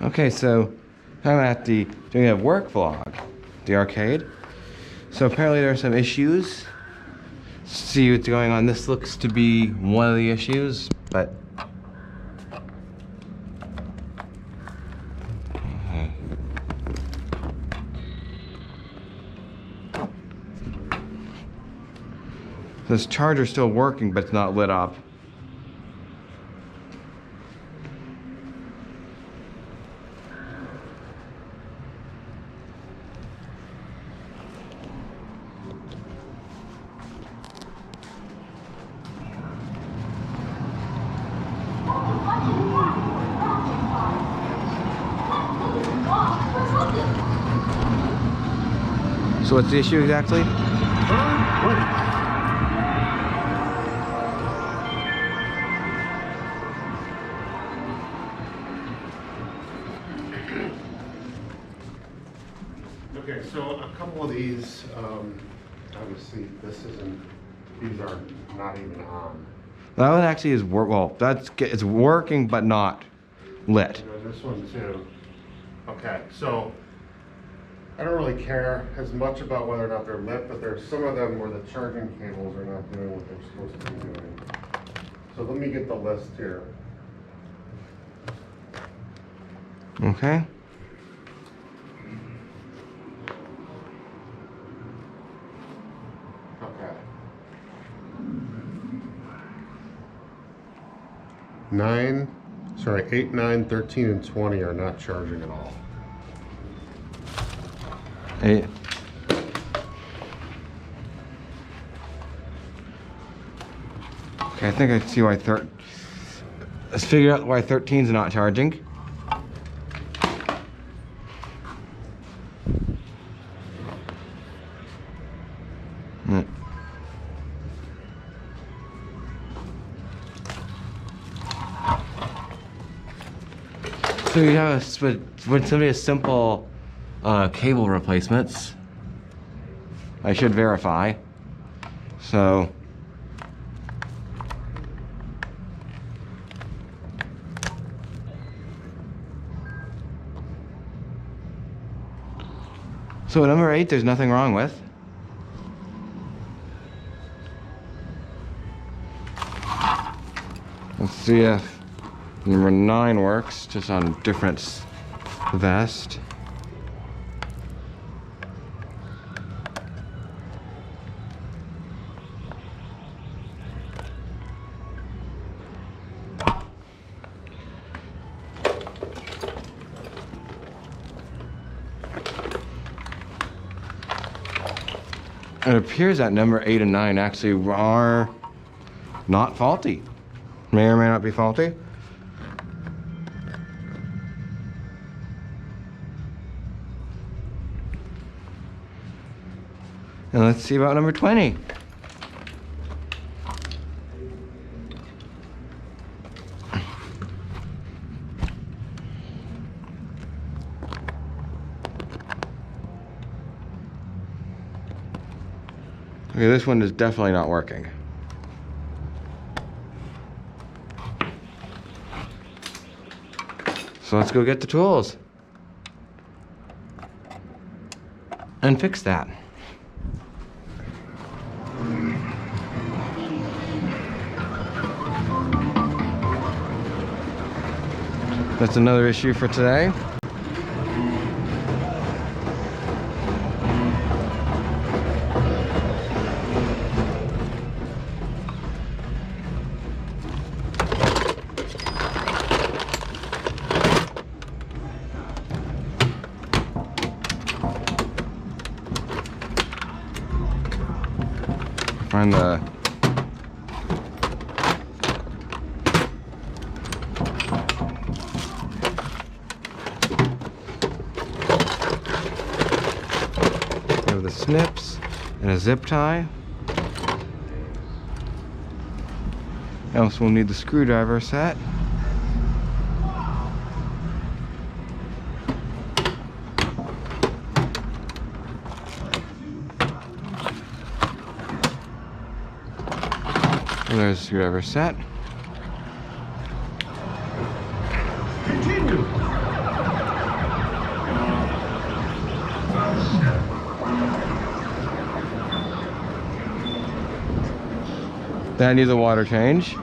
Okay, so I'm at doing a work vlog, the arcade. So apparently there are some issues. See what's going on. This looks to be one of the issues, but this charger's still working, but it's not lit up. So what's the issue exactly? Okay, so a couple of these, obviously these are not even on. That one actually is well, it's working but not lit. This one too. Okay, so I don't really care as much about whether or not they're lit, but there's some of them where the charging cables are not doing what they're supposed to be doing. So let me get the list here. Okay. Okay. 8, 9, 13, and 20 are not charging at all. 8. Okay, I think I see why let's figure out why 13's not charging. So you have a simple cable replacements. I should verify. So number 8 there's nothing wrong with. Let's see if number 9 works, just on different vest. It appears that number 8 and 9 actually are not faulty. May or may not be faulty. And let's see about number 20. Okay, this one is definitely not working. So let's go get the tools and fix that. That's another issue for today. Find the snips and a zip tie. Else we'll need the screwdriver set. And there's the screwdriver set. Continue. That needs a water change.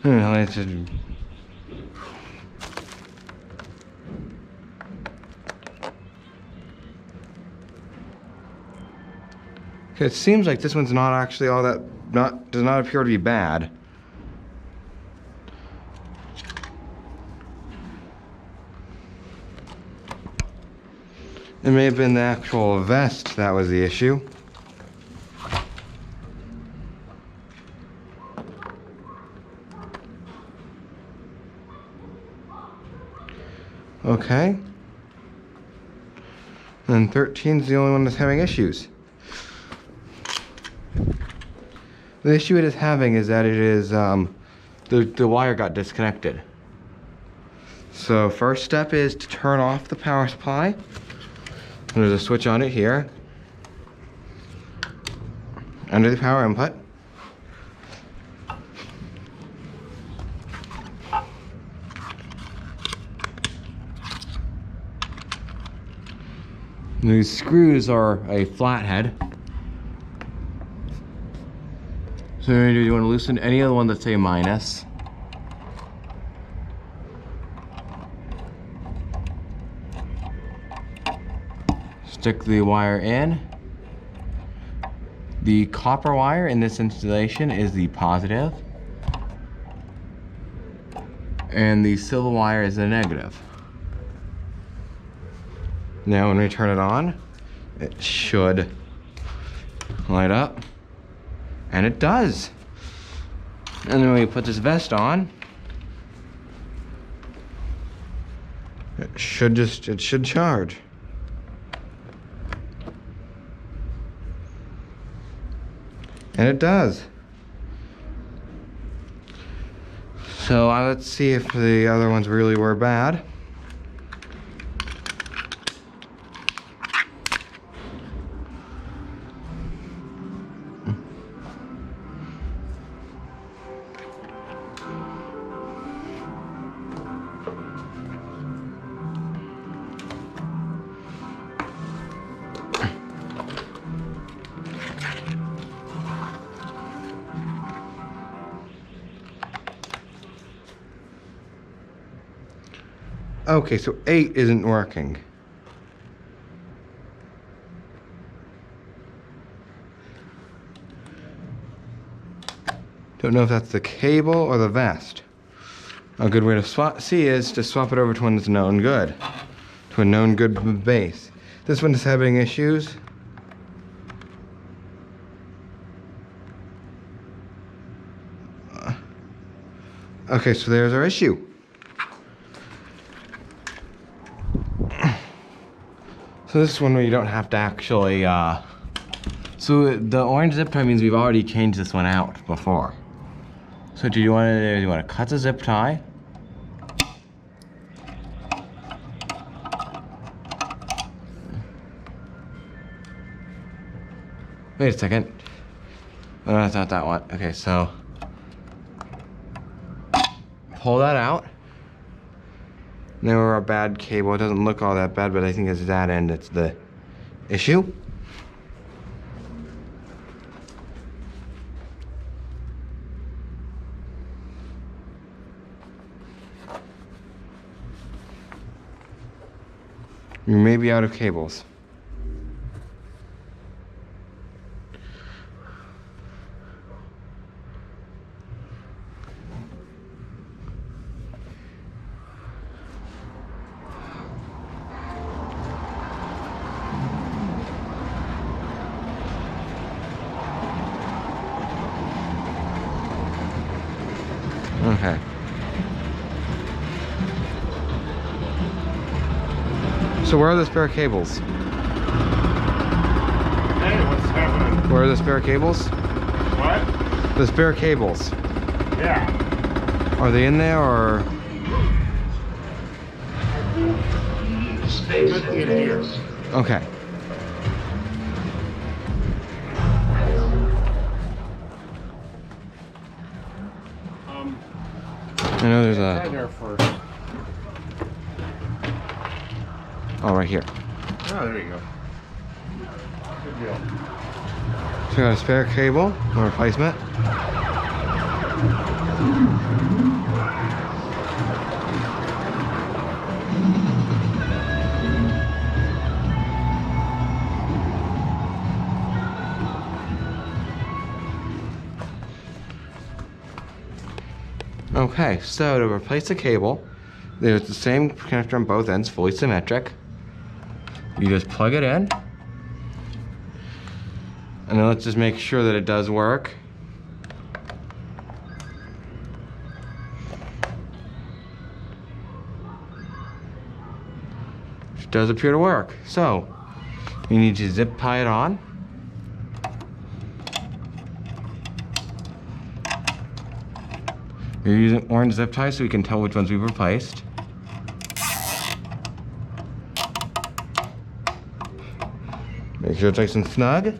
Let's just... It seems like this one's not actually all that, does not appear to be bad. It may have been the actual vest that was the issue. Okay. And 13's the only one that's having issues. The issue it is having is that it is, the wire got disconnected. So first step is to turn off the power supply. There's a switch on it here. Under the power input. These screws are a flathead. So you want to loosen any other one that's a minus. Stick the wire in. The copper wire in this installation is the positive, and the silver wire is the negative. Now when we turn it on, it should light up, and it does. And then when we put this vest on, it should charge. And it does. So let's see if the other ones really were bad. Okay, so 8 isn't working. Don't know if that's the cable or the vest. A good way to see is to swap it over to one that's known good. To a known good base. This one is having issues. Okay, so there's our issue. So this is one where you don't have to actually, so the orange zip tie means we've already changed this one out before. So do you want to cut the zip tie. Wait a second. Oh, no, that's not that one. Okay, so pull that out. Now we're a bad cable. It doesn't look all that bad, but I think it's that end that's the issue. You may be out of cables. Okay. So where are the spare cables? Hey, what's happening? Where are the spare cables? What? The spare cables. Yeah. Are they in there or? Stay in here. Okay. I know there's Stand a. there first. Oh, right here. Oh, there you go. Good deal. So we got a spare cable, a replacement. Okay, so to replace the cable, there's the same connector on both ends, fully symmetric. You just plug it in. And then let's just make sure that it does work. It does appear to work. So, you need to zip tie it on. You're using orange zip ties so we can tell which ones we've replaced. Make sure it's nice and snug.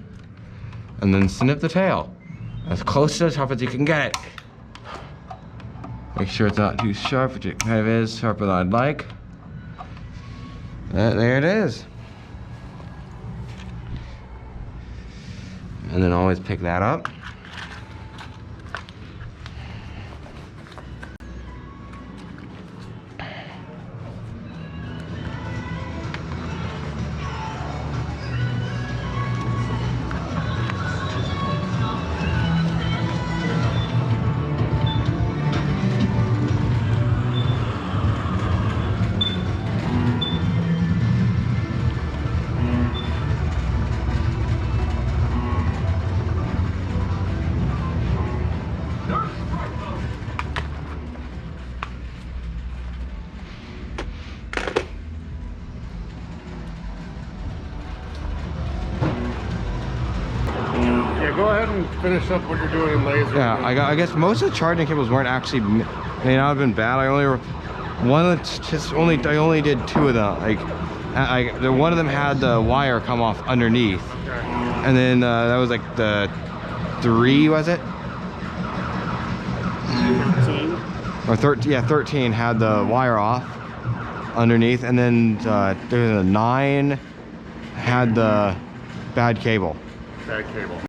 And then snip the tail. As close to the top as you can get it. Make sure it's not too sharp, which it kind of is, sharper than I'd like. And there it is. And then always pick that up. Go ahead and finish up what you're doing in laser. Yeah, I guess most of the charging cables weren't actually, may not have been bad. I only did 2 of them. One of them had the wire come off underneath. Okay. And then that was like the 3, was it? 13. Or 13, yeah, 13 had the wire off underneath. And then there was a 9 had the bad cable. Bad cable.